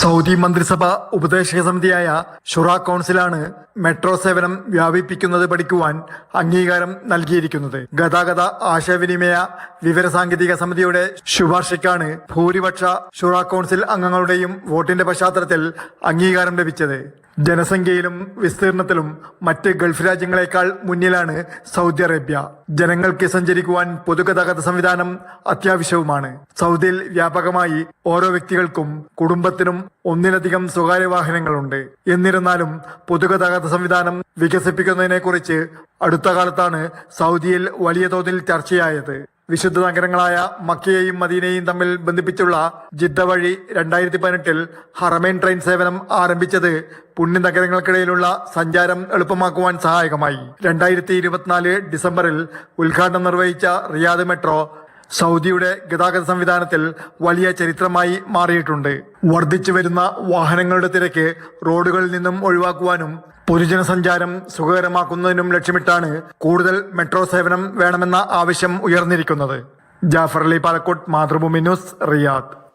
Saudi മന്ത്രിസഭ ഉപദേശക സമിതിയായ ഷുറ കൗൺസിലാണ് metro സേവനം വ്യാപിപ്പിക്കുന്നത് പഠിക്കുവാൻ അംഗീകാരം നൽകിയിരിക്കുന്നത്. ഗതാഗത ആശയവിനിമയ വിവരസാങ്കേതിക സമിതിയുടെ ശുപാർശയ്ക്കാണ് ഭൂരിപക്ഷ ഷുറ കൗൺസിൽ അംഗങ്ങളുടെയും വോട്ടിന്റെ പശ്ചാത്തലത്തിൽ അംഗീകാരം ലഭിച്ചത്. ജനസംഖ്യയിലും വിസ്തീർണത്തിലും മറ്റ് ഗൾഫ് രാജ്യങ്ങളെക്കാൾ മുന്നിലാണ് സൗദി അറേബ്യ. ജനങ്ങൾക്ക് സഞ്ചരിക്കുവാൻ പൊതുഗതാഗത സംവിധാനം അത്യാവശ്യവുമാണ്. സൗദിയിൽ വ്യാപകമായി ഓരോ വ്യക്തികൾക്കും കുടുംബത്തിനും ഒന്നിലധികം സ്വകാര്യ വാഹനങ്ങളുണ്ട്. എന്നിരുന്നാലും പൊതുഗതാഗത സംവിധാനം വികസിപ്പിക്കുന്നതിനെക്കുറിച്ച് അടുത്ത കാലത്താണ് സൗദിയിൽ വലിയ തോതിൽ ചർച്ചയായത്. വിശുദ്ധ നഗരങ്ങളായ മക്കയെയും മദീനയെയും തമ്മിൽ ബന്ധിപ്പിച്ചുള്ള ജിദ്ദ വഴി 2018 ഹറമൈൻ ട്രെയിൻ സേവനം ആരംഭിച്ചത് പുണ്യ നഗരങ്ങൾക്കിടയിലുള്ള സഞ്ചാരം എളുപ്പമാക്കുവാൻ സഹായകമായി. 2024 ഡിസംബറിൽ ഉദ്ഘാടനം നിർവഹിച്ച റിയാദ് മെട്രോ സൗദിയുടെ ഗതാഗത സംവിധാനത്തിൽ വലിയ ചരിത്രമായി മാറിയിട്ടുണ്ട്. വർദ്ധിച്ചു വരുന്ന വാഹനങ്ങളുടെ തിരക്ക് റോഡുകളിൽ നിന്നും ഒഴിവാക്കുവാനും പൊതുജന സഞ്ചാരം സുഖകരമാക്കുന്നതിനും ലക്ഷ്യമിട്ടാണ് കൂടുതൽ മെട്രോ സേവനം വേണമെന്ന ആവശ്യം ഉയർന്നിരിക്കുന്നത്. Jafar Ali Palakkot, Mathrubhumi news, Riyadh.